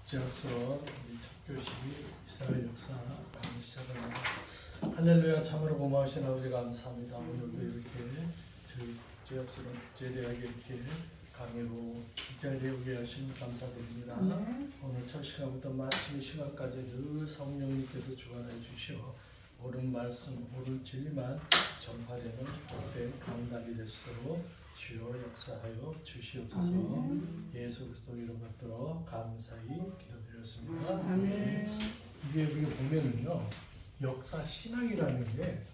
국제학서 우리 첫 교식이 이스라엘 역사 강의 시작합니다. 할렐루야. 참으로 고마우신 아버지 감사합니다. 오늘도 이렇게 저희 국제학서는 국제대학에 이렇게 강의로 이 자리에 오게 하시니 감사드립니다. 오늘 첫 시간부터 마치는 시간까지 늘 성령님께서 주관해 주시어 옳은 말씀, 옳은 진리만 전파되는 복된 강단이 될 수 있도록 주여 역사하여 주시옵소서. 예수 그리스도 이름 받들어 감사히 기도드렸습니다. 아멘. 이게 우리가 보면은요, 역사 신학이라는 게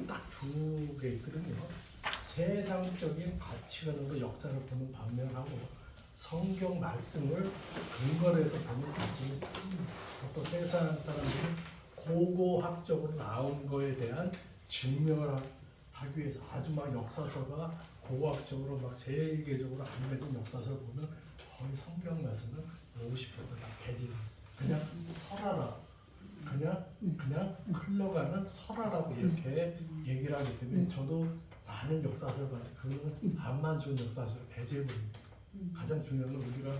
딱 두 개 있거든요. 세상적인 가치관으로 역사를 보는 반면하고 성경 말씀을 근거로 해서 보는 관점이 다릅니다. 또 세상 사람들이 고고학적으로 나온 거에 대한 증명을 하기 위해서 아주 막 역사서가 고고학적으로 막 세계적으로 알려진 역사서를 보면 거의 성경 말씀은 50% 다 배제돼 있어요. 그냥 설하라, 그냥 흘러가는 설하라고 이렇게 얘기를 하기 때문에 저도 많은 역사서를 봤는데 그거는 안만 좋은 역사서를 배제해버립니다. 가장 중요한 건 우리가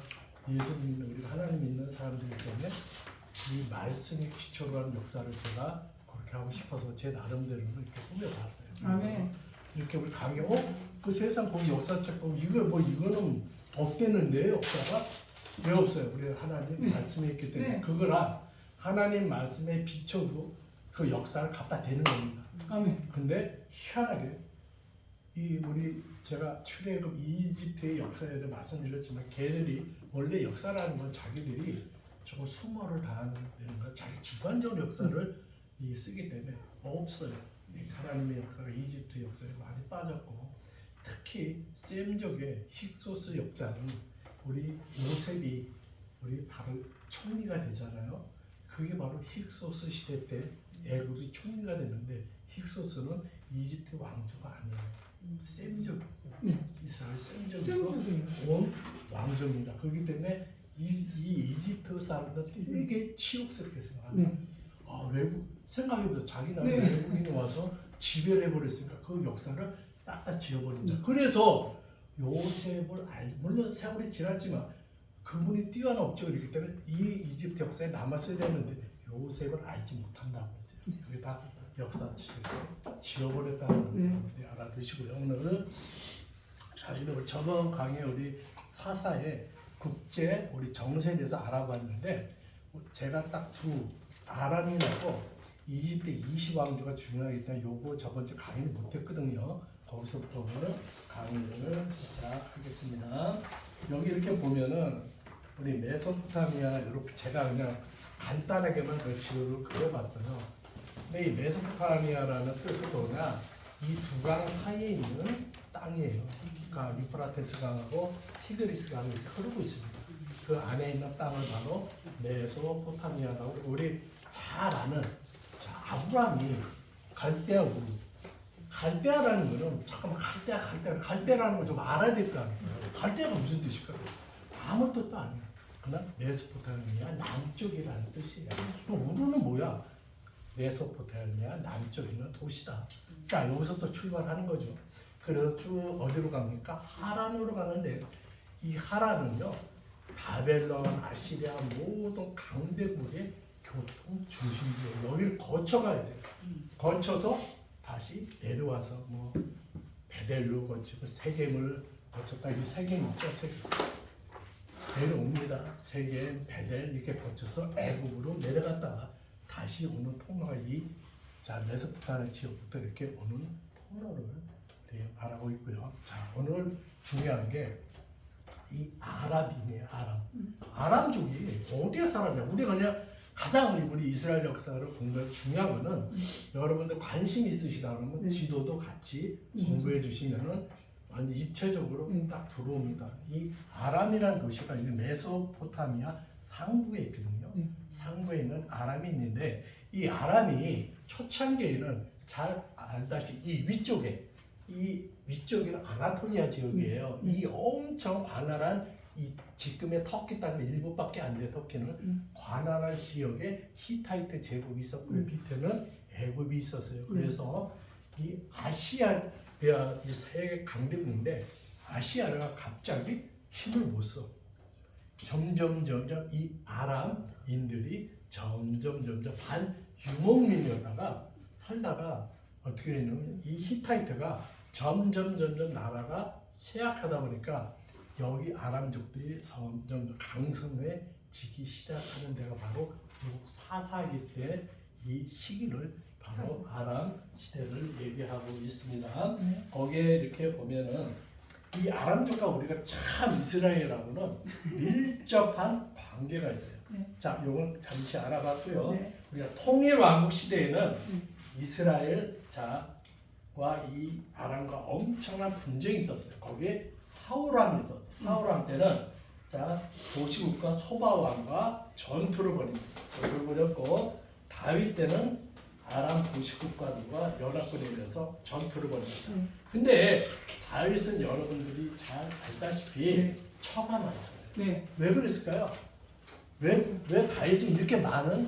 예수 믿는, 우리가 하나님 믿는 사람들이기 때문에 이 말씀이 기초로 한 역사를 제가 그렇게 하고 싶어서 제 나름대로 이렇게 꾸며봤어요. 아멘. 이렇게 우리 강의, 그 세상 거기 역사책 보면 이거는 없겠는데요, 역사가? 왜 없어요? 우리 하나님 말씀이 있기 때문에 그거랑 하나님 말씀에 비춰도 그 역사를 갖다 대는 겁니다. 아멘. 근데 희한하게 제가 출애굽 이집트의 역사에 대해 말씀드렸지만 걔들이 원래 역사라는 건 자기들이 조금 수모를 다하는 거, 자기 주관적인 역사를 쓰기 때문에 없어요. 하나님의 역사가 이집트 역사에 많이 빠졌고, 특히 셈족의 힉소스 역사는 우리 요셉이 바로 총리가 되잖아요. 그게 바로 힉소스 시대 때 애굽이 총리가 됐는데 힉소스는 이집트 왕조가 아니에요. 셈족, 이스라엘 셈족으로 온 왕조입니다. 그렇기 때문에 이 이집트 사람들 되게 치욕스럽게 생각합니다. 외국 생각해보세요. 자기 나라 외국인이 와서 지배를 해버렸으니까 그 역사를 싹 다 지워버린다. 그래서 요셉을 물론 세월이 지났지만 그분이 뛰어난 업적을 있기 때문에 이 이집트 역사에 남았어야 되는데 요셉을 알지 못한다고 그러죠. 그게 다 역사 지워버렸다는 걸 알아두시고요. 오늘은 저번 강의 우리 사사의 국제 우리 정세에 대해서 알아봤는데 제가 딱 아람이라고 이집트 20왕조가 중요하기 때문에 요거 저번주 강의를 못했거든요. 거기서부터 강의를 시작하겠습니다. 여기 이렇게 보면은 우리 메소포타미아 이렇게 제가 그냥 간단하게만 그 지도를 그려봤어요. 근데 이 메소포타미아라는 뜻은 뭐냐? 이 두 강 사이에 있는 땅이에요. 그러니까 유프라테스 강하고 티그리스 강이 흐르고 있습니다. 그 안에 있는 땅을 바로 메소포타미아라고 우리 잘 아는 아브라함이 갈대아 우르. 갈대아라는 거는 잠깐만 갈대아라는 걸 좀 알아야 될 거 아니에요. 갈대아가 무슨 뜻일까요? 아무 뜻도 아니에요. 그냥 메소포타미아 남쪽이라는 뜻이에요. 그럼 우르는 뭐야? 메소포타미아 남쪽에 있는 도시다. 자, 여기서부터 출발하는 거죠. 그래서 쭉 어디로 갑니까? 하란으로 가는데 이 하란은요, 바벨론, 아시리아 모든 강대국의 교통 중심지예요. 여기를 거쳐가야 돼요. 거쳐서 다시 내려와서 베델로 거치고 세겜을 거쳤다. 이 세겜 있죠? 세겜. 내려옵니다. 세겜, 베델 이렇게 거쳐서 애굽으로 내려갔다가 다시 오는 통로가 메소포타미아 지역부터 이렇게 오는 통로를 말하고 있고요. 자, 오늘 중요한 게 이 아랍이네요. 아람족이 어디에 살았냐? 우리가 그냥 가장 우리 이스라엘 역사를 공부할 중요한 거는 여러분들 관심 있으시다 그러면 지도도 같이 공부해 주시면은 완전 입체적으로 딱 들어옵니다. 이 아람이라는 도시가 이제 메소포타미아 상부에 있거든요. 상부에 있는 아람이 있는데 이 아람이 초창기에는 잘 알다시피 이 위쪽에는 아나톨리아 지역이에요. 이 엄청 관할한 이 지금의 터키 땅의 일부밖에 안 돼요. 터키는 관할한 지역에 히타이트 제국이 있었고요. 밑에는 애굽이 있었어요. 그래서 이 아시아 이 세계 강대국인데 아시아가 갑자기 힘을 못 써. 점점 이 아람인들이 점점 반유목민이었다가 살다가 어떻게 되냐면 이 히타이트가 점점 나라가 쇠약하다 보니까 여기 아람족들이 점점 강성해지기 시작하는 데가 바로 4사기 때 이 시기를 바로 아람 시대를 얘기하고 있습니다. 거기에 이렇게 보면은 이 아람족과 우리가 참 이스라엘하고는 밀접한 관계가 있어요. 자, 요건 잠시 알아봤고요. 우리가 통일왕국 시대에는 이스라엘 자와 이 아람과 엄청난 분쟁이 있었어요. 거기에 사울왕이 있었어요. 사울왕 때는 자 도시국과 소바왕과 전투를 벌였고 다윗 때는 아람 도시국가들과 연합군에 의해서 전투를 벌입니다. 근데 다윗은 여러분들이 잘 알다시피 처가 많잖아요. 왜 그랬을까요? 왜 다윗은 이렇게 많은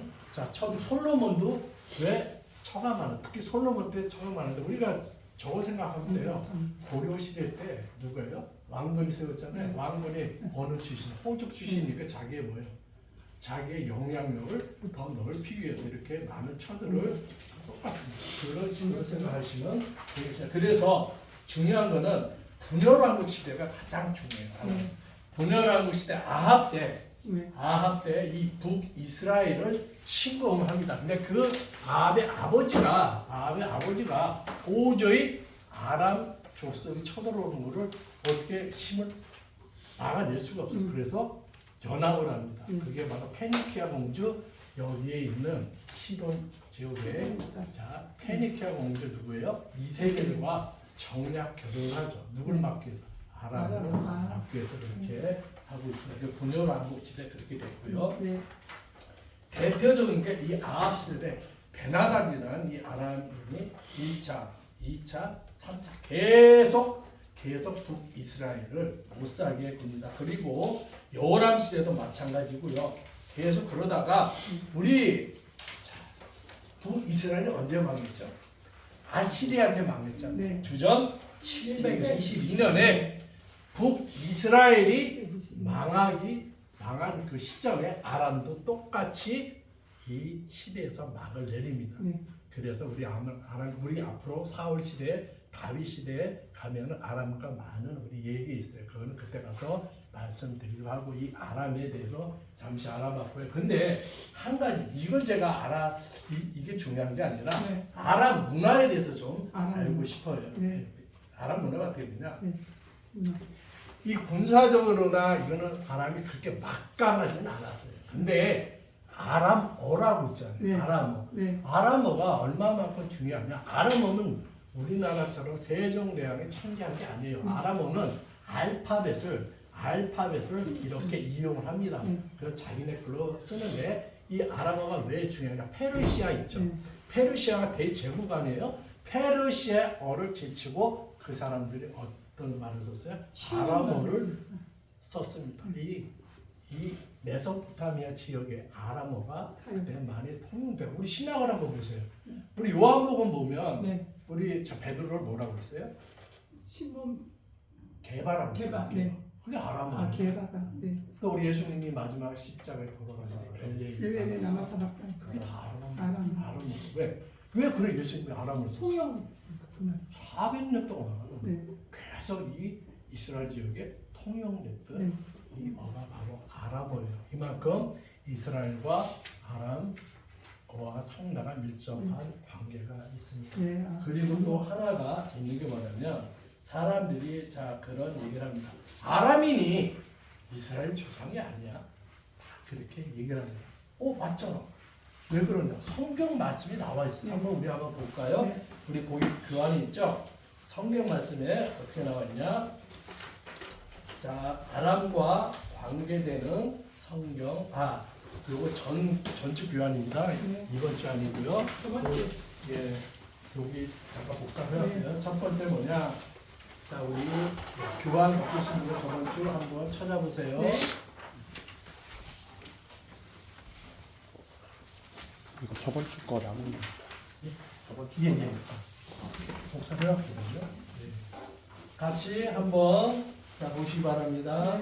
솔로몬도 왜 처가 많은 특히 솔로몬 때 처가 많은데 우리가 저거 생각하면 돼요. 고려 시대 때 누구예요? 왕건이 세웠잖아요. 왕건이 어느 출신? 호족 출신이니까 자기의 뭐예요? 자기의 영향력을 더 넓히기 위해서 이렇게 많은 처들을 똑같습니다. 그런 식으로 생각하시면 되겠어요. 그래서 중요한 거는 분열왕국 시대가 가장 중요해요. 분열왕국 시대 아합 때 이 북이스라엘을 침공합니다. 근데 그 아합의 아버지가 도저히 아람 족속이 쳐들어오는 것을 어떻게 힘을 막아낼 수가 없어요. 그래서 연합을 합니다. 그게 바로 페니키아 공주 여기에 있는 시돈 지역에 자 페니키아 공주 누구예요? 이세벨과 정략 결혼을 하죠. 누굴 막기 위해서? 아람을 막기 위해서 그렇게 하고 있습니다. 분열왕국 시대 그렇게 됐고요. 대표적인 게 이 아합 시대 베나다디라는 이 아람인이 1차, 2차, 3차 계속 북이스라엘을 못 살게 굽니다. 그리고 여호람 시대도 마찬가지고요. 계속 그러다가 우리 북이스라엘이 언제 망했죠? 아시리아한테 망했잖아요. 주전 722년에 북이스라엘이 망한 그 시점에 아람도 똑같이 이 시대에서 막을 내립니다. 그래서 우리 앞으로 사울 시대, 다윗 시대에 가면은 아람과 많은 우리 얘기 있어요. 그거는 그때 가서 말씀드리기로 하고 이 아람에 대해서 잠시 알아봤고요. 근데 한 가지 이걸 제가 이게 중요한 게 아니라 아람 문화에 대해서 좀 알고 싶어요. 아람 문화가 어떻게 되냐? 이 군사적으로나 이거는 아람이 그렇게 막강하지는 않았어요. 근데 아람어라고 있잖아요. 아람어가 얼마만큼 중요하냐? 아람어는 우리나라처럼 세종대왕이 창제한 게 아니에요. 아람어는 알파벳을 이렇게 이용을 합니다. 그래서 자기네 글로 쓰는데 이 아람어가 왜 중요하냐? 페르시아 있죠. 페르시아가 대제국아니에요. 페르시아어를 제치고 그 사람들이 어떤 말을 썼어요? 아람어를 썼습니다. 이 메소포타미아 지역의 아람어가 그때 많이 통용되고 우리 신약을 한번 보세요. 우리 요한복음 보면 우리 베드로를 뭐라고 했어요? 개바라고 했어요. 그게 아람어. 또 우리 예수님이 마지막 십자가에 돌아가시고 엘레이 나마사바 그게 다 아람어. 왜 그래 예수님이 아람어를 썼어요? 400년 동안 계속 이 이스라엘 지역에 통용됐던 이 어가 바로 아람어예요. 이만큼 이스라엘과 아람어와 상당한 밀접한 관계가 있습니다. 그리고 또 하나가 있는 게 뭐냐면 사람들이 그런 얘기를 합니다. 아람인이 이스라엘 조상이 아니야. 다 그렇게 얘기를 합니다. 맞잖아. 왜 그러냐? 성경 말씀이 나와 있어요. 우리 한번 볼까요? 우리 거기 교환이 있죠? 성경 말씀에 어떻게 나와 있냐? 자, 아람과 관계되는 성경. 요거 전축 교환입니다. 이번 주 아니고요. 여기 잠깐 복사해왔어요. 첫 번째 뭐냐? 자, 우리 교환 바꾸신 분 저번 주 한번 찾아보세요. 이거 저번 주 거 남은 거. 저번 주에 복사해왔거든요. 같이 한번 보시기 바랍니다.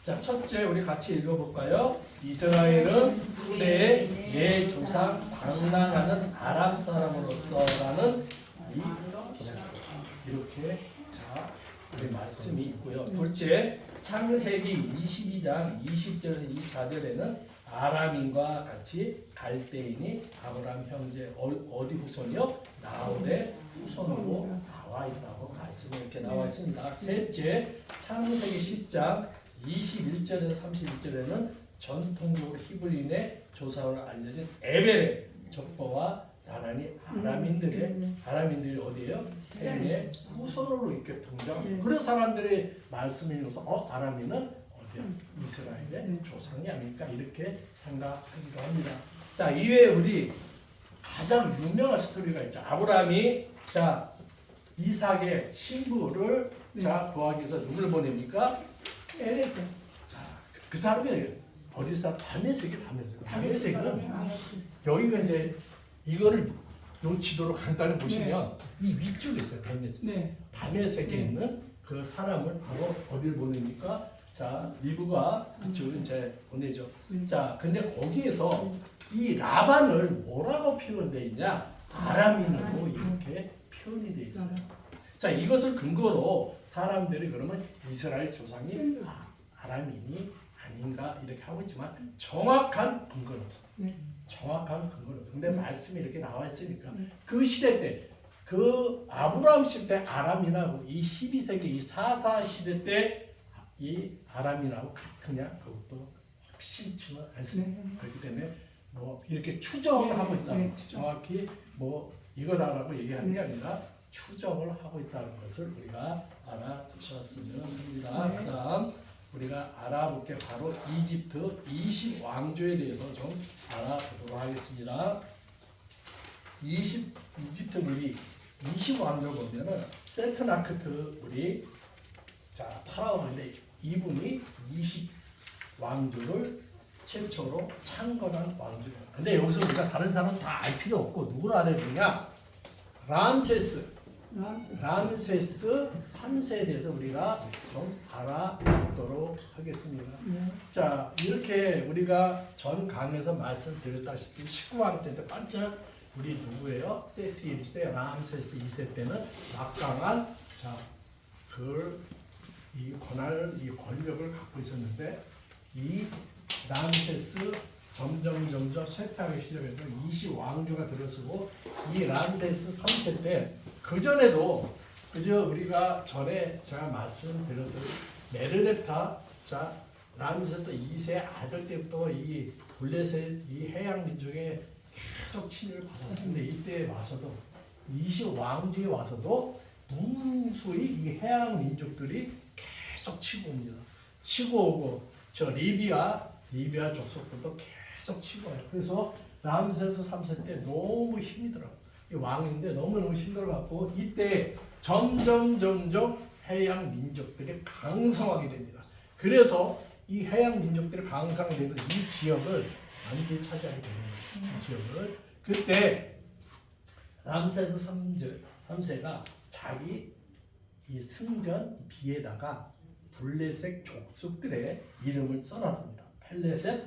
자, 첫째 우리 같이 읽어볼까요? 이스라엘은 후대에 예 조상 방랑하는 아람 사람으로서라는 이 이렇게 자 우리 말씀이 있고요. 둘째 창세기 22장 20절에서 24절에는 아람인과 같이 갈대인이 아브라함 형제 어디 후손이요? 나홀의 후손으로 나와 있다고 말씀이 이렇게 나와 있습니다. 셋째 창세기 10장 21절에서 31절에는 전통적으로 히브리인의 조상으로 알려진 에벨의 족보와 나란히 아람인들이 어디예요? 셈의 후손으로 이렇게 등장. 그래서 사람들이 말씀을 읽어서 아람인은 어디야? 이스라엘의 조상이 아닐까 이렇게 생각하기도 합니다. 자, 이외에 우리 가장 유명한 스토리가 있죠. 아브라함이 자 이삭의 신부를 자 구하기 위해서 누구를 보냅니까? 엘레세. 자, 그 사람이 어디서 담에색은 여기가 이제 이거를 요 지도로 간단히 보시면 이 위쪽에 있어요. 담에색. 네. 담에색에 있는 그 사람을 바로 어디를 보냅니까? 자, 리브가 이쪽으로 이제 보내죠. 자, 근데 거기에서 이 라반을 뭐라고 표현되어 있냐? 아람인으로 이렇게 표현이 되어 있어요. 자, 이것을 근거로 사람들이 그러면 이스라엘 조상이 아람인이 아닌가 이렇게 하고 있지만 정확한 근거는 없어요. 네. 정확한 근거는 없어요. 근데 말씀이 이렇게 나와 있으니까 그 시대 때 그 아브라함 시대 아람인하고 이 12세기 이 사사 시대 때 이 아람인하고 같으냐 그것도 확실치는 않습니다. 그렇기 때문에 뭐 이렇게 추정을 하고 있다. 정확히 뭐 이거다라고 얘기하는 게 아니라 추정을 하고 있다는 것을 우리가 알아두셨으면 합니다. 그다음 우리가 알아볼 게 바로 이집트 20왕조에 대해서 좀 알아보도록 하겠습니다. 이집트 우리 20왕조 보면은 세트나크트 우리 자 파라오인데 이분이 20왕조를 최초로 창건한 왕조예요. 근데 여기서 우리가 다른 사람 다 알 필요 없고 누구를 알아야 되냐? 람세스 3세에 대해서 우리가 좀 알아보도록 하겠습니다. 자, 이렇게 우리가 전 강에서 말씀드렸다시피 19왕 때 반짝 우리 누구예요? 세티 1세, 람세스 2세 때는 막강한 자, 이 권력을 갖고 있었는데 이 람세스 점점 쇠퇴하기 시작해서 20왕조가 들어서고 이 람세스 3세 때 그전에도 그저 우리가 전에 제가 말씀드렸던 메르네타 자 람세스 2세 아들 때부터 이 블레셋 이 해양 민족에 계속 침입을 받았는데 이때 와서도 20왕조에 와서도 무수히 이 해양 민족들이 계속 치고 옵니다. 치고 오고 저 리비아 족속들도 계속 치고 와요. 그래서 람세스 3세 때 너무 힘이 들어요. 이 왕인데 너무너무 힘들어갖고 이때 점점 해양 민족들이 강성하게 됩니다. 그래서 이 해양 민족들이 강성하게 되면서 이 지역을 완전히 차지하게 되는 거예요. 이 지역을 그때 람세스 3세가 자기 이 승전 비에다가 블레셋 족속들의 이름을 써놨습니다. 펠레셋,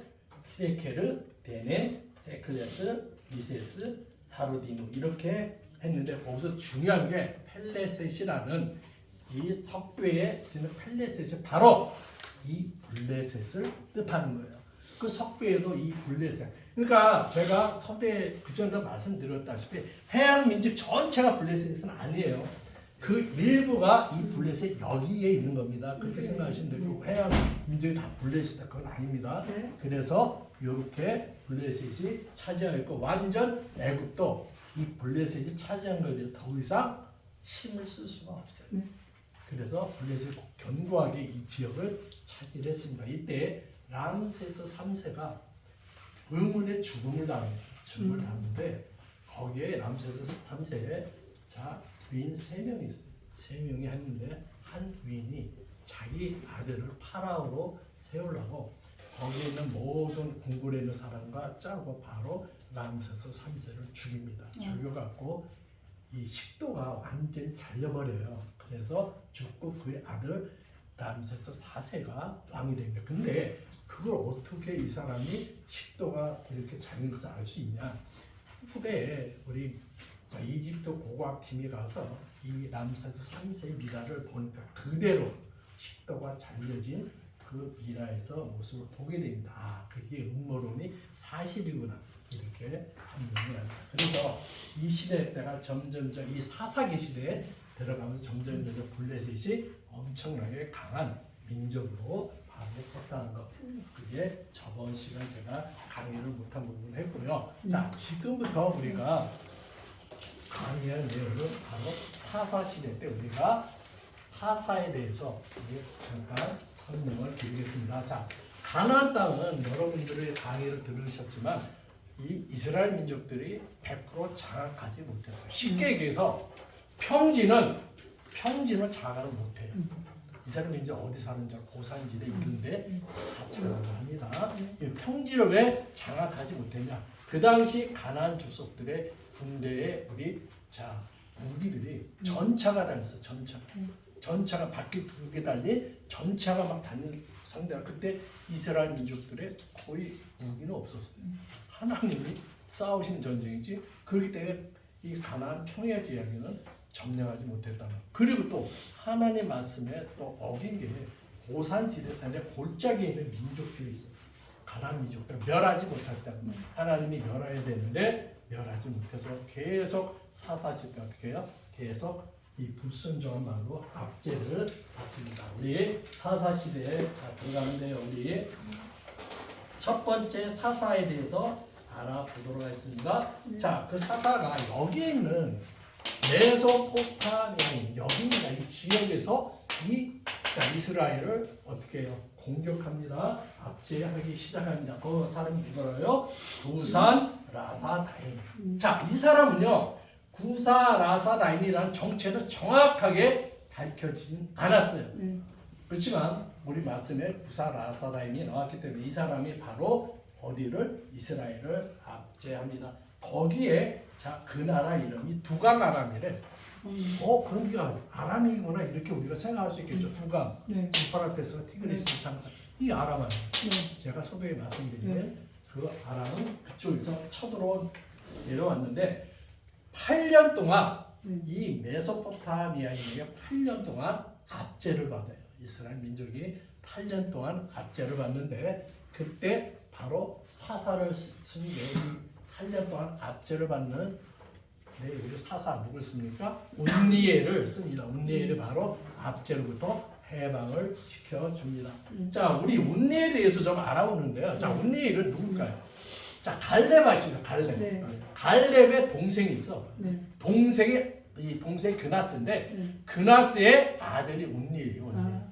키레케르, 데넨, 세클레스, 미세스, 사르디누 이렇게 했는데 거기서 중요한 게 펠레셋이라는 이 석괴에 쓰는 펠레셋이 바로 이 블레셋을 뜻하는 거예요. 그 석괴에도 이 블레셋. 그러니까 제가 서대 그전에도 말씀드렸다시피 해양 민족 전체가 블레셋은 아니에요. 그 일부가 이 블레셋 여기에 있는 겁니다. 그렇게 생각하시면 되고 해양 민족이 다 블레셋이다 그건 아닙니다. 그래서 이렇게 블레셋이 차지하고 있고 완전 애굽도 이 블레셋이 차지한 거에 대해서 더 이상 힘을 쓸 수가 없어요. 그래서 블레셋이 견고하게 이 지역을 차지했습니다. 이때 람세스 3세가 의문의 죽음을 당했는데 거기에 람세스 3세에 자 부인 3명이 있어요. 3명이 했는데 한 부인이 자기 아들을 파라오로 세우려고 거기에 있는 모든 궁궐에 있는 사람과 짜고 바로 람세스 3세를 죽입니다. 죽여갖고 이 식도가 완전히 잘려버려요. 그래서 죽고 그의 아들 람세스 4세가 왕이 됩니다. 근데 그걸 어떻게 이 사람이 식도가 이렇게 작은 것을 알 수 있냐? 후대에 우리 이집트 고고학팀이 가서 이 람세스 3세의 미라를 보니까 그대로 식도가 잘려진 그 미라에서 모습을 보게 됩니다. 아, 그게 음모론이 사실이구나 이렇게 판명을 합니다. 그래서 이 시대 때가 점점 이 사사기 시대에 들어가면서 점점 블레셋이 엄청나게 강한 민족으로 바로 섰다는 것. 그게 저번 시간 제가 강의를 못한 부분 했고요. 자, 지금부터 우리가 강의할 내용은 바로 사사 시대 때 우리가 사사에 대해서 잠깐 설명을 드리겠습니다. 자, 가나안 땅은 여러분들의 강의를 들으셨지만 이 이스라엘 민족들이 100% 장악하지 못했어요. 쉽게 얘기해서 평지는 장악을 못해요. 이스라엘 민족 어디 사는지 고산지대 이런데 다 장악을 합니다. 이 평지를 왜 장악하지 못했냐? 그 당시 가나안 주석들의 군대에 우리 무기들이 전차가 다녔어요. 전차가 바퀴 2개 달린 전차가 막 다니는 상대가 그때 이스라엘 민족들의 거의 무기는 없었어요. 하나님이 싸우신 전쟁이지. 그렇기 때문에 이 가나안 평야 지역에는 점령하지 못했다는. 그리고 또 하나님 말씀에 또 어긴 게 고산지대 산에 골짜기에 있는 민족들이 있어요. 가나안 민족들 멸하지 못했다는. 하나님이 멸해야 되는데 멸하지 못해서 계속 사사시 때 어떻게 해요? 계속 이 불순종한 말로 압제를 받습니다. 우리 사사 시대에 들어가는데요. 우리 첫 번째 사사에 대해서 알아보도록 하겠습니다. 자, 그 사사가 여기에 있는 메소포타미아인 여기입니다. 이 지역에서 이스라엘을 어떻게 해요? 공격합니다. 압제하기 시작합니다. 그 사람이 누구라요? 구산 라사다임. 자, 이 사람은요. 구사 라사다임이라는 정체는 정확하게 밝혀지진 않았어요. 그렇지만 우리 말씀에 구사 라사다임이 나왔기 때문에 이 사람이 바로 어디를? 이스라엘을 압제합니다. 거기에 그 나라 이름이 두강 아람이래. 그럼 이게 아람이구나 이렇게 우리가 생각할 수 있겠죠. 두강, 유프라테스, 티그리스 상상 이 아람은 제가 소개에 말씀드리면 그 아람은 그쪽에서 쳐들어 내려왔는데 8년 동안 이 메소포타미아인에게 8년 동안 압제를 받아요. 이스라엘 민족이 8년 동안 압제를 받는데 그때 바로 사사를 쓴 게 8년 동안 압제를 받는 우리 사사 누굴 씁니까? 운니엘을 씁니다. 운니엘이 바로 압제로부터 해방을 시켜줍니다. 자, 우리 운니엘에 대해서 좀 알아보는데요. 자, 운니엘은 누굴까요? 자, 갈렙 아시죠? 갈렙. 갈렙의 동생이 있어. 이 동생이 그나스인데 그나스의 아들이 운니엘이에요.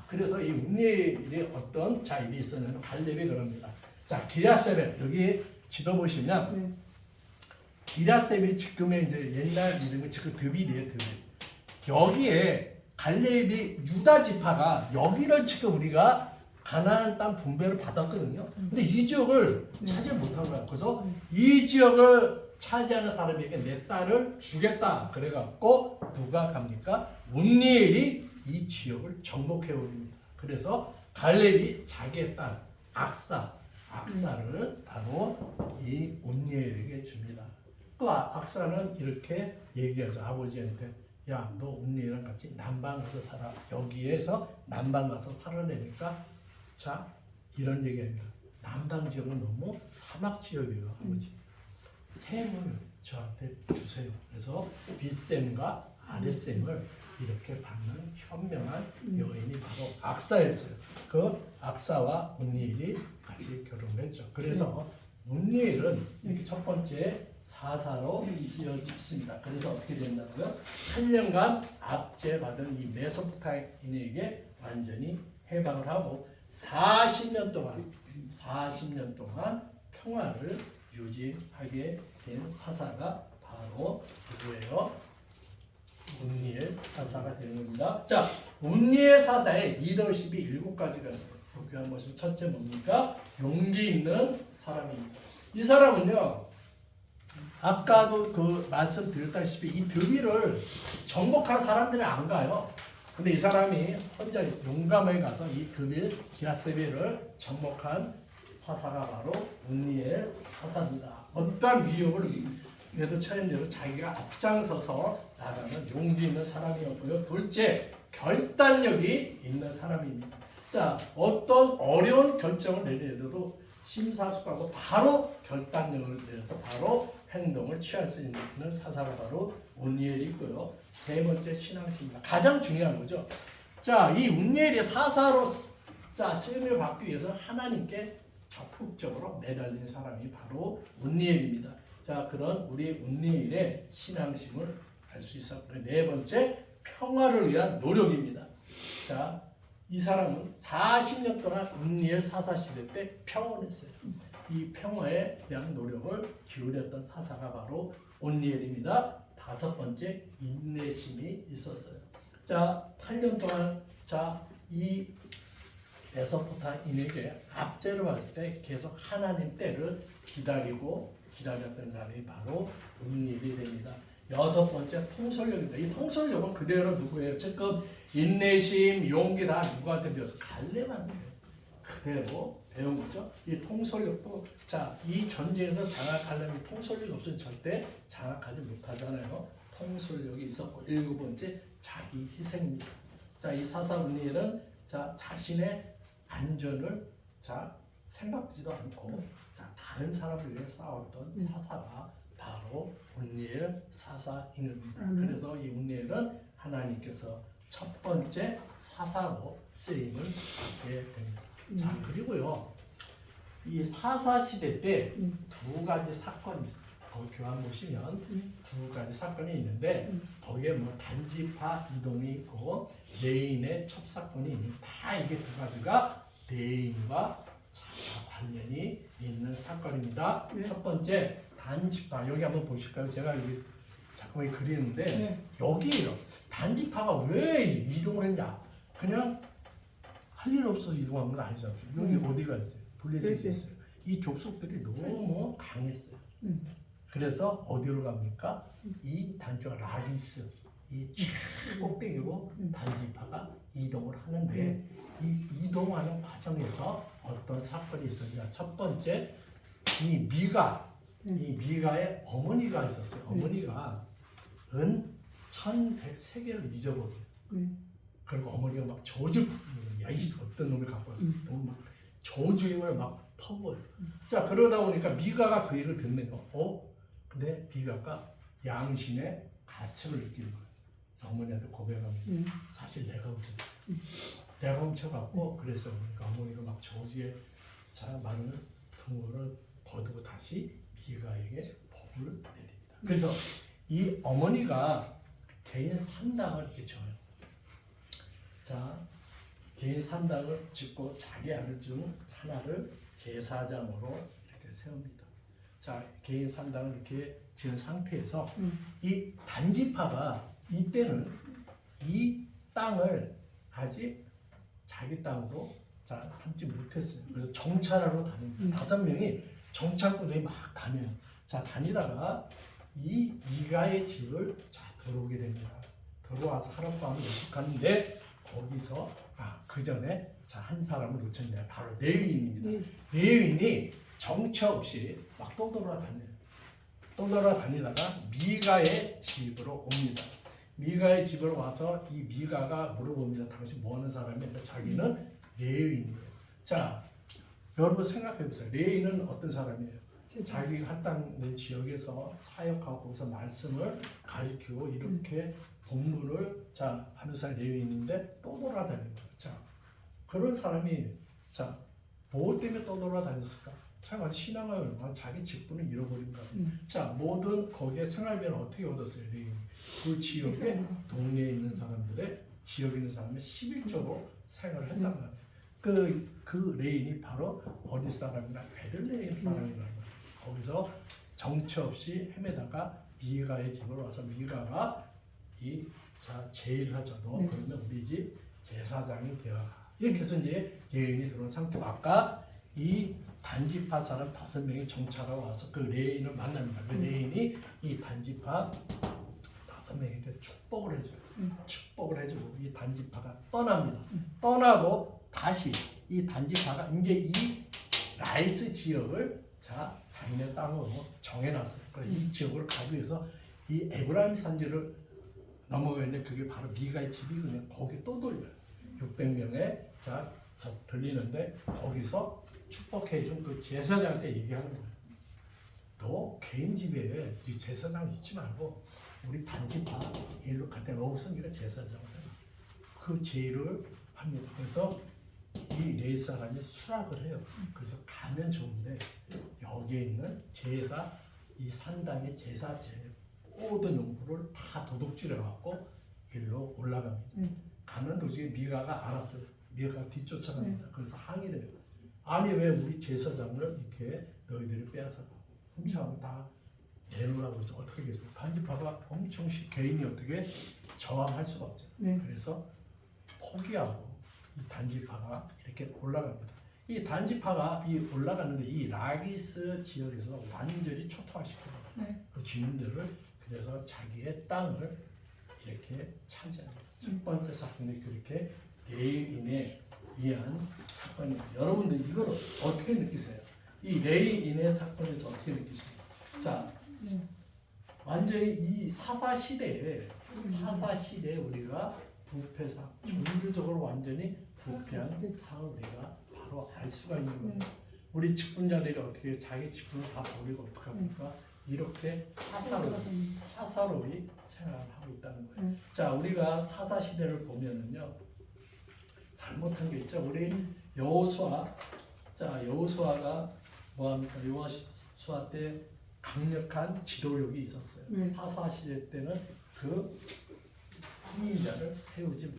그래서 이 운니엘이 어떤 일이 있었냐면 갈렙이 그럽니다. 자, 기랴세벳 여기 지도 보시면 기랴세벳이 지금의 이제 옛날 이름이 지금 드빌이에요. 드빌. 여기에 갈렙이 유다 지파가 여기를 지금 우리가 가나안 땅 분배를 받았거든요. 근데 이 지역을 차지 못한 거야. 그래서 이 지역을 차지하는 사람에게 내 딸을 주겠다. 그래갖고 누가 갑니까? 운니엘이 이 지역을 정복해 버립니다. 그래서 갈렙이 자기의 딸 악사를 바로 이 운니엘에게 줍니다. 그 악사는 이렇게 얘기하죠. 아버지한테 야, 너 운니엘이랑 같이 남방 가서 살아. 여기에서 남방 가서 살아내니까 자, 이런 얘기합니다. 남방 지역은 너무 사막 지역이에요, 아버지. 셈을 저한테 주세요. 그래서 윗셈과 아랫셈을 이렇게 받는 현명한 여인이 바로 악사였어요. 그 악사와 운니엘이 같이 결혼을 했죠. 그래서 운니엘은 이렇게 첫 번째 사사로 이어졌습니다. 그래서 어떻게 된다고요? 8년간 압제받은 이 메소포타미아인에게 완전히 해방을 하고 40년 동안 평화를 유지하게 된 사사가 바로 누구예요? 운니엘 사사가 되는 겁니다. 자, 운니엘 사사의 리더십이 7가지가 있어요. 여기 한번 보시면 첫째 뭡니까? 용기 있는 사람입니다. 이 사람은요, 아까도 그 말씀드렸다시피 이 드빌을 정복한 사람들이 안 가요. 근데 이 사람이 혼자 용감하게 가서 이 금일 기라세베를 정복한 사사가 바로 운니엘 사사입니다. 어떠한 위협을 얘도 처음대로 자기가 앞장서서 나가는 용기 있는 사람이었고요. 둘째, 결단력이 있는 사람입니다. 자, 어떤 어려운 결정을 내려도 심사숙고하고 바로 결단력을 내려서 바로 행동을 취할 수 있는 사사가 바로 운니엘이 있고요. 세 번째, 신앙심입니다. 가장 중요한 거죠. 자, 이 운니엘이 사사로 쓰임을 받기 위해서 하나님께 적극적으로 매달린 사람이 바로 운니엘입니다. 자, 그런 우리 운니엘의 신앙심을 알 수 있었고요. 네 번째, 평화를 위한 노력입니다. 자, 이 사람은 40년 동안 운니엘 사사 시대 때 평온했어요. 이 평화에 대한 노력을 기울였던 사사가 바로 온니엘입니다. 다섯 번째, 인내심이 있었어요. 자, 8년 동안 이 메소포타임에게 압제를 받을 때 계속 하나님 때를 기다렸던 사람이 바로 온니엘이 됩니다. 여섯 번째, 통솔력입니다. 이 통솔력은 그대로 누구예요? 지금 인내심, 용기 다 누구한테 배워서 갈렙한테 그대로 배운 거죠. 이 통솔력도 이 전쟁에서 장악하려면 통솔력이 없으면 절대 장악하지 못하잖아요. 통솔력이 있었고 일곱 번째, 자기 희생입니다. 이 사사 운니엘은 자신의 안전을 생각지도 않고 다른 사람을 위해 싸웠던 사사가 바로 운니엘 사사인 겁니다. 그래서 이 운니엘은 하나님께서 첫 번째 사사로 쓰임을 받게 됩니다. 자, 그리고요, 이 사사 시대 때 두 가지 사건이 있어요. 거기 교환 보시면 두 가지 사건이 있는데 거기에 뭐 단지파 이동이 있고 레인의 첩사건이 있는 다 이게 두 가지가 레인과 관련이 있는 사건입니다. 첫 번째, 단지파. 여기 한번 보실까요? 제가 여기 잠깐만 그리는데 여기에요. 단지파가 왜 이동을 했냐? 그냥 할 일 없어서 이동한 건 아니잖아요. 여기 어디가 있어요? 블레셋이 있어요. 이 족속들이 너무 강했어요. 그래서 어디로 갑니까? 이 단지파 라기스, 이 꼭대기로 단지파가 이동을 하는데 이 이동하는 과정에서 어떤 사건이 있었냐? 첫 번째, 이 미가의 어머니가 있었어요. 어머니가 은 1103개를 잊어버려요. 그리고 어머니가 막 저주, 야이 어떤 놈을 갖고 왔어. 너무 막 저주임을 막 퍼부어요. 자, 그러다 보니까 미가가 그 얘기를 듣네요. 근데 미가가 양심의 가책을 느끼는 거예요. 그래서 어머니한테 고백합니다. 사실 내가 훔쳤어. 내가 훔쳐갖고 그래서 그러니까 어머니가 막 저주에 말을 등호를 거두고 다시 미가에게 법을 내립니다. 그래서 이 어머니가 개인 산당을 이렇게 져요. 개인 산당을 짓고 자기 아들 중 하나를 제사장으로 이렇게 세웁니다. 개인 산당을 이렇게 지은 상태에서 이 단지파가 이때는 이 땅을 아직 자기 땅으로 삼지 못했어요. 그래서 정찰하러 다닙니다. 5명이 정찰꾼들이 막 다녀요. 다니다가 이 미가의 집을 들어오게 됩니다. 들어와서 하룻밤을 노숙하는데 거기서 그 전에 한 사람을 놓쳤네요. 바로 레위인입니다. 레위인이 정처 없이 막 떠돌아다녀요. 떠돌아다니다가 미가의 집으로 옵니다. 미가의 집으로 와서 이 미가가 물어봅니다. 당신 뭐 하는 사람이야? 자기는 레위인이에요. 여러분 생각해보세요. 레위인은 어떤 사람이에요? 자기가 할당된 지역에서 사역하고 거기서 말씀을 가르치고 이렇게 본문을 하는 사람이 레위인인데 떠돌아다니는 거예요. 그런 사람이 뭐 때문에 떠돌아다녔을까? 신앙을 자기 직분을 잃어버린 거예요. 모든 거기에 생활비를 어떻게 얻었어요? 레위인. 그 지역에 동네에 있는 사람들의 지역에 있는 사람의 11조로 생활을 했단 말이에요. 그 레인이 바로 어디 사람이나 베들레헴 사람이라는 거예요. 거기서 정처 없이 헤매다가 미가의 집으로 와서 미가가 제의를 하죠. 너 그러면 우리 집 제사장이 되어라. 이렇게 해서 이제 레인이 들어온 상태고 아까 이 단지파 사람 5명이 정찰하러 와서 그 레인을 만납니다. 그 레인이 이 단지파 300에게 축복을 해줘요. 축복을 해주고 이 단지파가 떠납니다. 떠나고 다시 이 단지파가 이제 이 라이스 지역을 자기네 땅으로 정해놨어요. 그래서 이 지역으로 가기 위해서 이 에브라임 산지를 넘어가는데 그게 바로 미가의 집이거든요. 거기 또 돌려요. 600명의 저 들리는데 거기서 축복해준 그 제사장한테 얘기하는 거예요. 너 개인 집에 네 제사장 있지 말고 우리 단지파 일로 갈 때 어우성기가 제사장을 그 제의를 합니다. 그래서 이 네 사람이 수락을 해요. 그래서 가면 좋은데 여기에 있는 제사 이 산당의 제사 모든 용부를 다 도둑질해 갖고 일로 올라갑니다. 가는 도중에 미가가 알았어요. 미가가 뒤쫓아갑니다. 그래서 항의를 해요. 아니 왜 우리 제사장을 이렇게 너희들이 빼앗아 훔쳐가고 다 내놓으라고 해서 어떻게 하겠어요? 단지파가 엄청 개인이 어떻게 저항할 수가 없죠. 그래서 포기하고 이 단지파가 이렇게 올라갑니다. 이 단지파가 올라가는데 이 라기스 지역에서 완전히 초토화시킵니다. 그 주민들을 그래서 자기의 땅을 이렇게 차지합니다. 첫 번째 사건이 그렇게 레이인에 의한 사건입니다. 여러분들 이걸 어떻게 느끼세요? 이 레이인의 사건에서 어떻게 느끼십니까? 자, 완전히 이 사사 시대에 우리가 부패상 종교적으로 완전히 부패한 상을 우리가 바로 알 수가 있는 거예요. 우리 직분자들이 어떻게 자기 직분을 다 버리고 어떻게 합니까? 이렇게 사사로이 생활을 하고 있다는 거예요. 자, 우리가 사사 시대를 보면은요 잘못한 게 있죠. 우리 여호수아, 여호수아가 뭐합니까? 여호수아 때 강력한 지도력이 있었어요. 사사 시대 때는 그 후임자를 세우지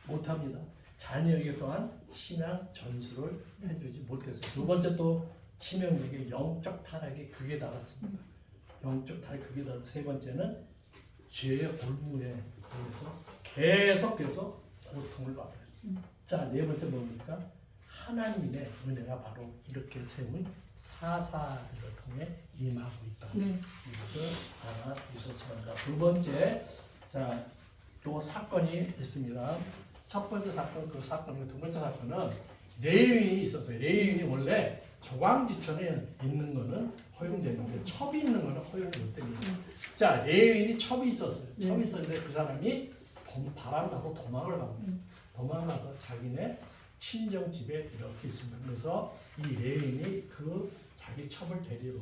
못합니다. 자녀에게 또한 신앙 전수를 해주지 못했어요. 두 번째 또 치명적인 영적 타락이 극에 달았습니다. 영적 타락이 극에 달았고 세 번째는 죄의 올무에 의해서 계속 고통을 받아요. 자, 네 번째 뭡니까? 하나님의 은혜가 바로 이렇게 세운 사사들을 통해 임하고 있다. 이것을 알아주셨으면 합니다. 두 번째, 또 사건이 있습니다. 첫 번째 사건, 그 사건이고 두 번째 사건은 레위인이 있었어요. 레위인이 원래 조광지천에 있는 거는 허용되는데 첩이 있는 거는 허용이 못 됩니다. 자, 레위인이 첩이 있었어요. 첩이 있었는데 그 사람이 바람나서 도망을 갑니다. 도망가서 자기네 친정 집에 이렇게 있습니다. 그래서 이 레위인이 그 자기 첩을 데리러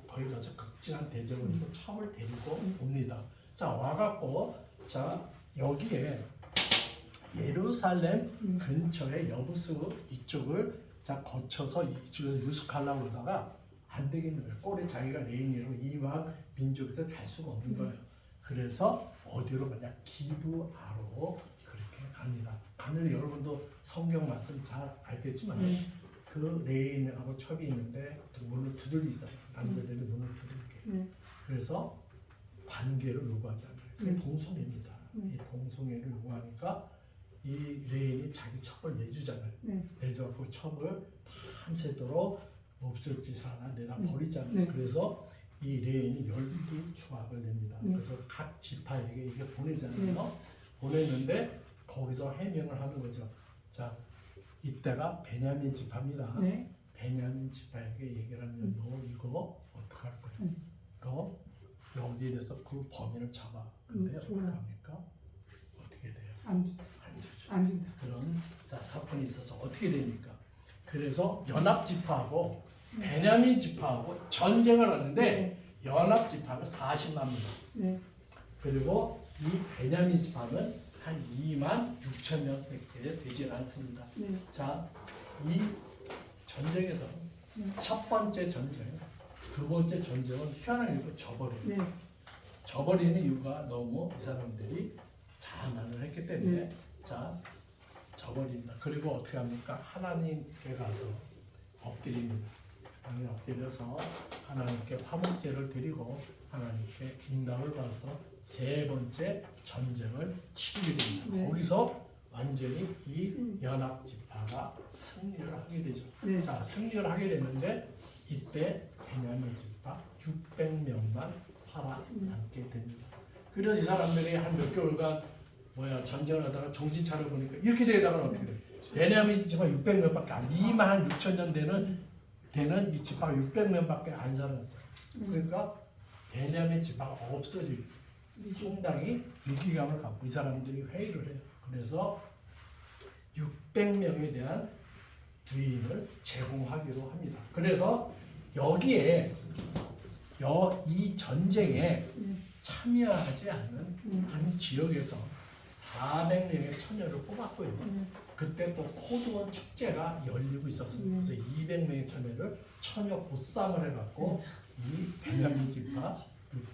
거기 가서 극진한 대접을 해서 첩을 데리고 옵니다. 자, 와갖고 여기에 예루살렘 근처에 여부스 이쪽을 거쳐서 이쪽에서 유숙하려고 그러다가 안 되겠는 거예요. 꼴에 자기가 레인이라고 이방 민족에서 잘 수가 없는 거예요. 그래서 어디로 가냐? 기브아로 그렇게 갑니다. 가면 여러분도 성경 말씀 잘 알겠지만 그 레인하고 첩이 있는데 문을 두들기 시작해요. 남자들이 문을 두들게. 그래서 관계를 요구하잖아요. 그게 동성애입니다. 이 동성애를 요구하니까 이 레인이 자기 첩을 내주잖아요. 내줘갖고 첩을 밤새도록 없을 짓 하나 내다 버리잖아요. 그래서 이 레인이 12조각을 냅니다. 그래서 각 지파에게 이게 보내잖아요. 보냈는데 거기서 해명을 하는 거죠. 자, 이때가 베냐민 지파입니다. 베냐민 지파에게 얘기를 하면 너 이거 어떡할 거야? 너 여기에 대해서 그 범인을 잡아. 근데 어떻게 합니까? 어떻게 돼요? 안 주죠. 그런 사건이 있어서 어떻게 됩니까? 그래서 연합 지파하고 베냐민 지파하고 전쟁을 하는데 연합 지파가 40만 명. 그리고 이 베냐민 지파는 한 2만 6천 명밖에 되지 않습니다. 자, 이 전쟁에서 첫 번째 전쟁, 두 번째 전쟁은 희한하게 져버려요. 져버리는 이유가 너무 이 사람들이 자만을 했기 때문에 져버립니다. 그리고 어떻게 합니까? 하나님께 가서 엎드립니다. 하나님 엎드려서 하나님께 화목제를 드리고 하나님께 인당을 받아서 세 번째 전쟁을 치르게 됩니다. 거기서 완전히 이 연합 지파가 승리를 하게 되죠. 자, 승리를 하게 되는데 이때 베냐민 지파 600명만 살아남게 됩니다. 그래서 이 사람들이 한 몇 개월간 전쟁을 하다가 정신 차려보니까 이렇게 되다가 어떻게 돼? 베냐민 지파 600명밖에 안, 2만 6천 년 되는 이 지파가 600명밖에 안 사는 거야. 그러니까 베냐민 지파가 없어지고 상당히 위기감을 갖고 이 사람들이 회의를 해요. 그래서 600명에 대한 부인을 제공하기로 합니다. 그래서 여기에 이 전쟁에 참여하지 않는 한 지역에서 400명의 처녀를 뽑았고요. 그때 또 코드원 축제가 열리고 있었어요. 그래서 200명의 처녀 보쌈을 해갖고 이 베냐민 지파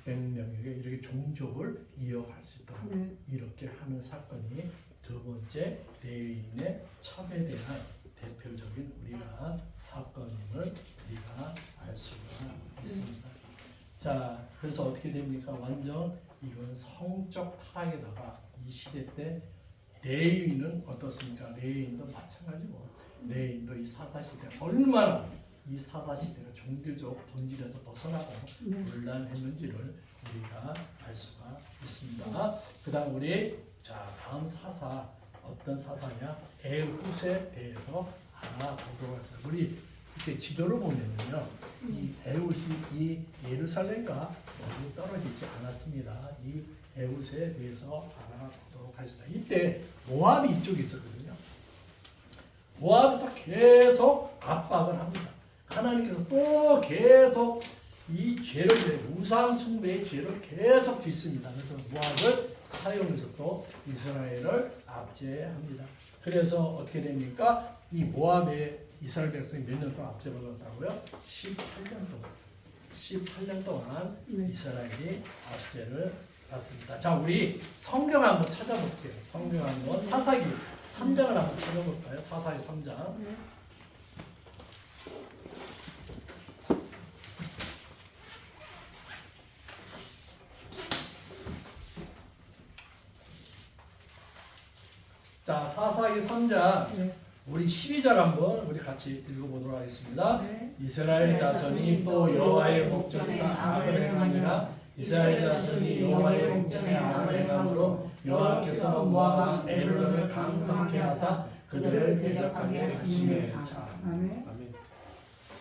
600명에게 이렇게 종족을 이어갈 수 있도록 이렇게 하는 사건이 두 번째 레위인의 첩에 대한 대표적인 우리가 사건임을 우리가 알 수가 있습니다. 자, 그래서 어떻게 됩니까? 완전 이건 성적 타락에다가 이 시대 때 레위인은 어떻습니까? 레위인도 마찬가지고 레위인도 이 사사시대 얼마나 이 사사시대가 종교적 본질에서 벗어나고 혼란했는지를 우리가 알 수가 있습니다. 그다음 우리 다음 사사 어떤 사사냐? 에훗에 대해서 알아보도록 하겠습니다. 우리 이렇게 지도를 보면요, 이 에훗이 이 예루살렘과 멀리 떨어지지 않았습니다. 이 에훗에 대해서 알아보도록 하겠습니다. 이때 모압이 이쪽에 있었거든요. 모압에서 계속 압박을 합니다. 하나님께서 또 계속 이 죄를 우상 숭배의 죄를 계속 짓습니다. 그래서 모압을 사용해서 또 이스라엘을 압제합니다. 그래서 어떻게 됩니까? 이 모압의 이스라엘 백성이 몇 년 동안 압제받았다고요? 18년 동안 이스라엘이 압제를 받습니다. 자, 우리 성경 한번 찾아볼게요. 성경 한번 사사기 3장을 한번 찾아볼까요? 사사기 3장. 자, 사사기 3장 우리 12절 한번 우리 같이 읽어보도록 하겠습니다. 이스라엘 자손이 또 여호와의 목전에서 악을 행하니라. 이스라엘 자손이 여호와의 목전에 악을 행함으로 여호와께서 모압 왕 에글론을 강성케 하사 그들을 대적하게 하시매. 자,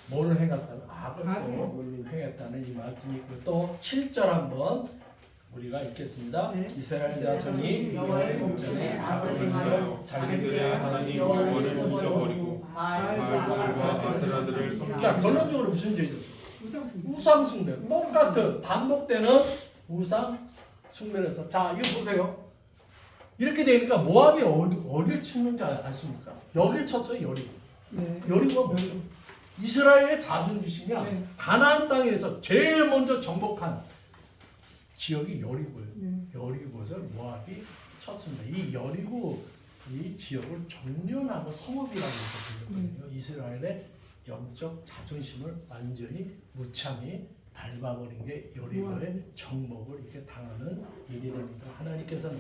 뭐를 행했다는? 악을 또 행했다는 이 말씀이 있고 또 7절 한번 우리가 읽겠습니다. 이스라엘 자손이 여호와의 목전에 악을 행하여 자기들의 하나님 여호와를 잊어버리고 바알과 아세라들을 섬기고. 결론적으로 무슨 죄졌어? 우상 숭배. 똑같은 반복되는 우상 숭배에서 자, 이거 보세요. 이렇게 되니까 모압이 어딜 치는지 아십니까? 여길 쳤어요. 여리고. 여리고가 뭐죠? 이스라엘의 자손이시냐? 가나안 땅에서 제일 먼저 정복한 지역이 여리고예요. 여리고에서 모압이 쳤습니다. 이 여리고 이 지역을 종려나무 성읍이라고 불렀거든요. 이스라엘의 영적 자존심을 완전히 무참히 밟아버린 게 여리고의 정복을 이렇게 당하는 일이 됩니다. 하나님께서는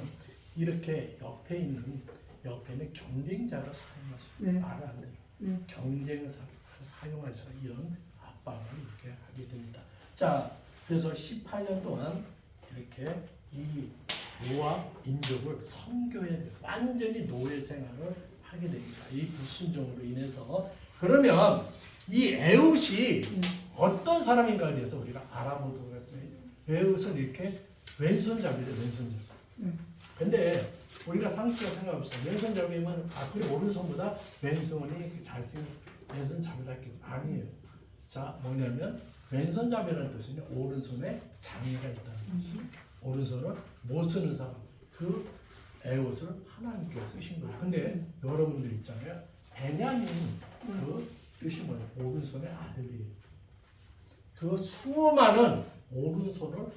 이렇게 옆에 있는 경쟁자를 사용하시고 말을 안 들어 경쟁사를 사용하셔서 이런 압박을 이렇게 하게 됩니다. 자, 그래서 18년 동안 이렇게 이 모압 민족을 선교에 대해서 완전히 노예 생활을 하게 됩니다. 이 불순종으로 인해서. 그러면 이 에훗이 어떤 사람인가에 대해서 우리가 알아보도록 하겠습니다. 에훗은 이렇게 왼손잡이래, 왼손잡이. 근데 우리가 상식적으로 생각해봅시다. 왼손잡이면 그래 오른손보다 왼손이 잘생긴 왼손잡이라 했겠지. 아니에요. 자, 뭐냐면 왼손잡이라는 뜻은 오른손에 장애가 있다는 뜻이에요. 오른손을 못 쓰는 사람, 그 에훗을 하나님께서 쓰신 거예요. 근데 여러분들 있잖아요. 베냐민 그 뜻이 뭐예요? 오른손의 아들이에요. 그 수많은 오른손을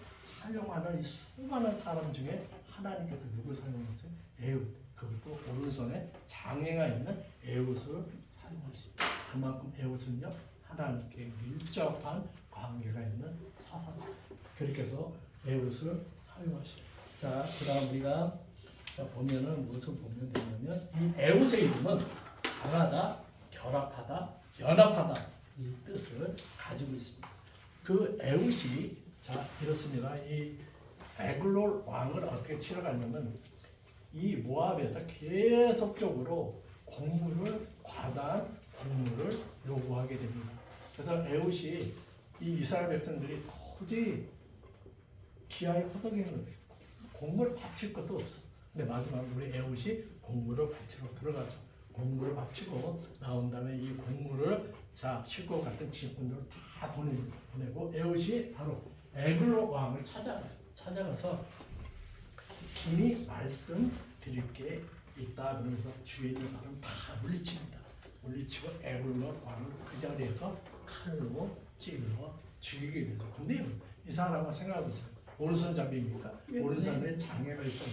사용하는 이 수많은 사람 중에 하나님께서 누굴 사용했어요? 에훗. 그것도 오른손에 장애가 있는 에훗을 사용하십니다. 그만큼 에훗은요 하나님께 밀접한 관계가 있는 사사입니다. 그렇게 해서 에훗을 사용하십니다. 자, 그다음 우리가 보면은 무엇을 보면 되냐면 이 에훗의 이름은 강하다, 결합하다, 연합하다 이 뜻을 가지고 있습니다. 그 에훗이 자 이렇습니다. 이 에글론 왕을 어떻게 치러가냐면 이 모압에서 계속적으로 과다한 곡물을 요구하게 됩니다. 그래서 에훗이 이 이스라엘 백성들이 도저히 기아에 허덕이는 곡물을 바칠 것도 없어. 근데 마지막에 우리 에훗이 곡물을 바치러 들어가죠. 곡물을 바치고 나온 다음에 이 곡물을 싣고 갔던 직분들을 다 보내고 에훗이 바로 에글론 왕을 찾아가서 김이 말씀드릴 게 있다 그러면서 주위에 있는 사람 다 물리칩니다. 물리치고 에글론 왕을 그 자리에서 칼로 찔러 죽이게 되죠. 근데 이 사람은 생각해보세요. 오른손잡이입니까? 네. 오른손에 장애가 있어서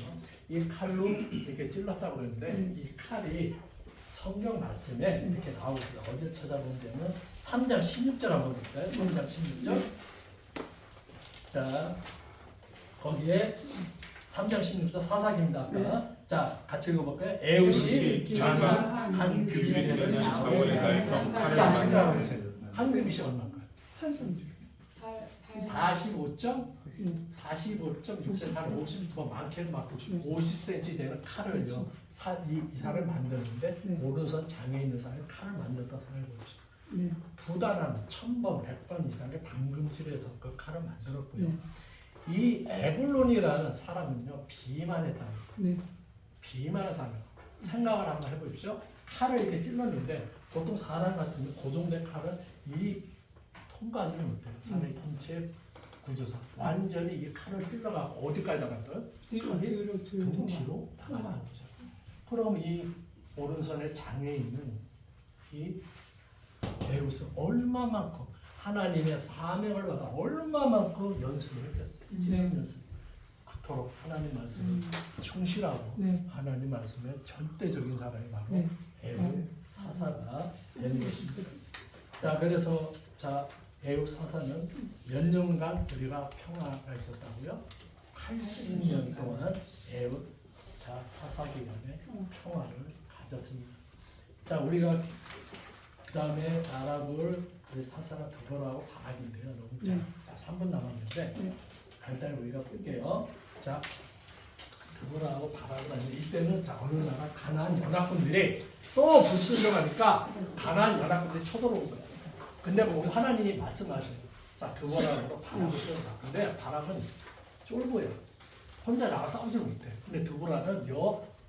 이 칼로 이렇게 찔렀다고 그러는데 이 칼이 성경 말씀에 이렇게 나오거든요. 어디 찾아보면 3장 16절 한번 볼까요? 3장 16절. 자, 거기에 3장 16절 사사기입니다. 아까. 자, 같이 읽어볼까요? 에훗이 장한 한 규빗이 되는 사울의 날성 칼을 자, 만나 생각해보세요. 한 규빗이 얼마인가요? 한 손. 45.6cm, 한 50, 뭐 많게는 막 50cm 되는 칼을요. 이 사람을 만드는데 네. 오른손 장애 있는 사람이 칼을 만들다 생각해보시죠. 네. 부단한 1000번, 100번 이상의 당금질해서 그 칼을 만들었고요. 네. 이 에글론이라는 사람은요 비만했다고 했어요. 네. 비만한 사람. 생각을 한번 해보십시오. 칼을 이렇게 찔렀는데 보통 사람 같으면 고정된 칼은 이 통과하지는 못해요. 사람의 인체 구조상 완전히 이 칼을 찔러가고 어디까지 나갔어요? 뒤로 칼이 뒤로 등 뒤로 나가는 거죠. 그럼 이 오른손에 장애 있는 이 에훗은 얼마만큼 하나님의 사명을 받아 얼마만큼 연습을 했겠어요. 지난 연습. 그토록 하나님 말씀을 충실하고 네. 하나님 말씀에 절대적인 사람이 바로 네. 에훗 사사가 되는 것입니다. 자, 그래서 에훗 사사는 몇 년간 우리가 평화가 있었다고요? 80년 동안 에훗 사사 기간에 평화를 가졌습니다. 자, 우리가 그 다음에 알아볼 우리 사사가 두보라하고 바락인데요. 너무 자, 3분 남았는데 네. 간단히 우리가 볼게요. 자, 두보라하고 바락을 하는데 이때는 어느 나라 가나안 연합군들이 또 불순종 하니까 가나안 연합군들이 쳐들어온 거예요. 근데 거기 하나님이 말씀하셔요. 자, 두보라하고 바락을 쏜다. 근데 바락은 쫄보예요. 혼자 나가 싸우지 못해. 근데 두보라는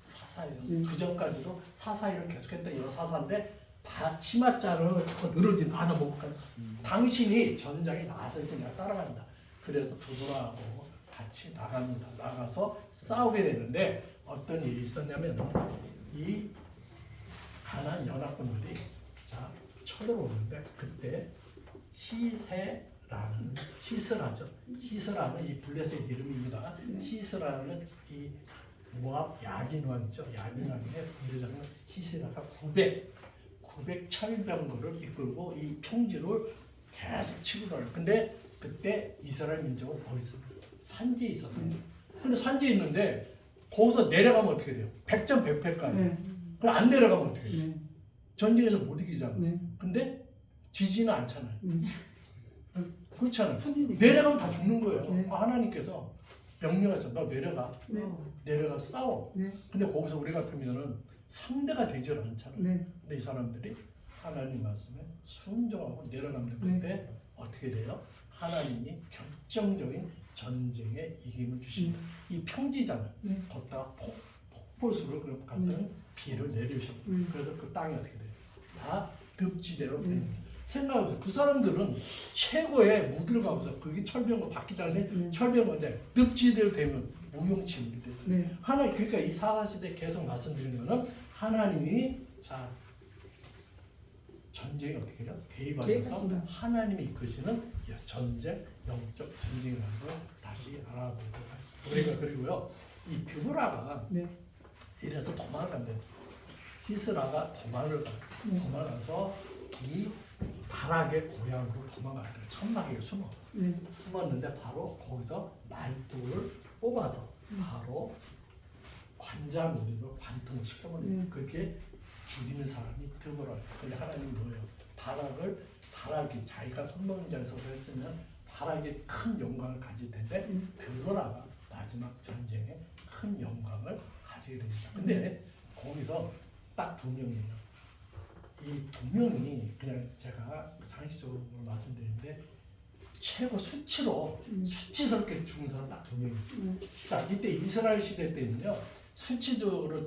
사사예요. 그 전까지도 사사일을 계속했던 사사인데 치맛자를 자꾸 늘어지는 나 못 가요. 당신이 전장에 나가서 이제 내가 따라간다. 그래서 두보라하고 같이 나갑니다. 나가서 싸우게 되는데 어떤 일이 있었냐면 이 가나안 연합군들이 쳐들어오는데 그때 시스라죠. 시스라는 이 블레셋 이름입니다. 시스라는 이 모압 야긴 왕이죠. 야긴 왕의 부대장은 시스라가 900 철병거를 이끌고 이 평지를 계속 치고 돌아요. 근데 그때 이스라엘 민족은 어디서 산지에 있었거든요. 근데 산지에 있는데 거기서 내려가면 어떻게 돼요? 100점 100패까지. 네. 그럼 안 내려가면 어떻게 돼요? 네. 전쟁에서 못 이기잖아. 네. 근데 지지는 않잖아요. 네. 그렇잖아요. 편지니까. 내려가면 다 죽는 거예요. 네. 하나님께서 명령했어. 너 내려가. 네. 내려가 싸워. 네. 근데 거기서 우리 같으면은 상대가 되질 않잖아요. 네. 근데 이 사람들이 하나님 말씀에 순종하고 내려가면 네. 그때 어떻게 돼요? 하나님이 결정적인 전쟁에 이김을 주십니다. 이 평지잖아요. 네. 걷다가 폭포수를 같은 비를 내리셨고 그래서 그 땅이 어떻게 돼요? 다 늪지대로 됩니다. 생각해보세요. 그 사람들은 최고의 무기를 갖고서 그게 철병거 바퀴 달린 철병거인데 늪지대로 되면 무용지물이 되죠. 네. 하나님 그러니까 이 사사시대 계속 말씀드리는 거는 하나님이 전쟁이 어떻게 해요? 개입하셔서 개입하신다. 하나님이 이끄시는 전쟁, 영적 전쟁이라는 걸 다시 알아보도록 하겠습니다. 우리가 그리고요 이 드보라가 네. 이래서 도망간대. 시스라가 도망을 가요. 네. 도망가서 이 바락의 고향으로 도망가요. 천막에 네. 숨었는데 바로 거기서 말뚝을 뽑아서 바로 관자놀이로 관통을 시켜버려요. 그렇게 죽이는 사람이 드보라예요. 근데 하나님이 뭐예요? 바락이 자기가 선봉자에 서서 했으면 바락이 큰 영광을 가질 텐데 드보라가 마지막 전쟁에 큰 영광을 가지게 됩니다. 근데 거기서 딱 두 명이에요. 이 두 명이 그냥 제가 상식적으로 말씀드리는데 최고 수치스럽게 죽은 사람 딱 두 명이 있어요. 자, 이때 이스라엘 시대 때는요 수치적으로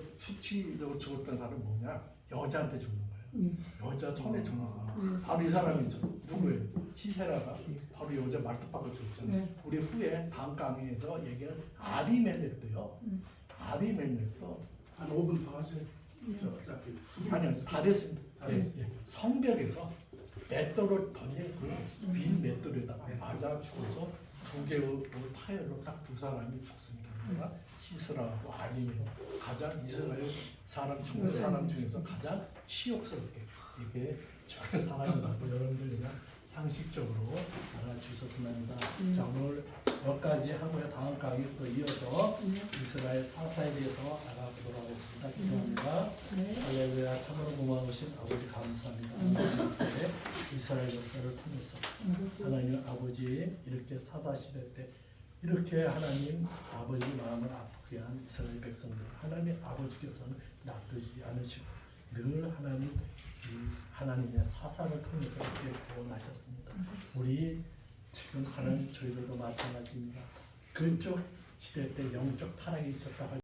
죽었던 사람은 뭐냐? 여자한테 죽는 거예요. 여자 손에 죽는 사람. 바로 이 사람이죠. 누구예요? 시세라가 바로 여자 말뚝박을 죽였잖아요. 우리 후에 다음 강의에서 얘기하는 아비멜렉도요. 아비멜렉도 한 5분 더 하세요. 아니요, 다 됐습니다. 성벽에서 맷돌을 던진 그빈 맷돌에다가 맞아 죽어서 두 개의 타열로 딱 두 사람이 죽습니다. 그러니까 시스라하고 아비멜렉 가장 이스라엘 사람 죽은 사람 중에서 가장 치욕스럽게 이렇게 죽은 사람이라고 여러분들 그냥 상식적으로 알아주셨으면 합니다. 자, 오늘 여기까지 하고요. 다음 강의 또 이어서 이스라엘 사사에 대해서 알아보도록 하겠습니다. 기도합니다. 할렐루야. 참으로 고마우신 아버지 감사합니다. 네, 이스라엘 역사를 통해서 하나님 아버지 이렇게 사사 시대 때 이렇게 하나님 아버지 마음을 아프게 한 이스라엘 백성들 하나님 아버지께서는 놔두지 않으시고 늘 하나님의 사사를 통해서 이렇게 구원하셨습니다. 우리 지금 사는 저희들도 마찬가지입니다. 그쪽 시대 때 영적 타락이 있었다 할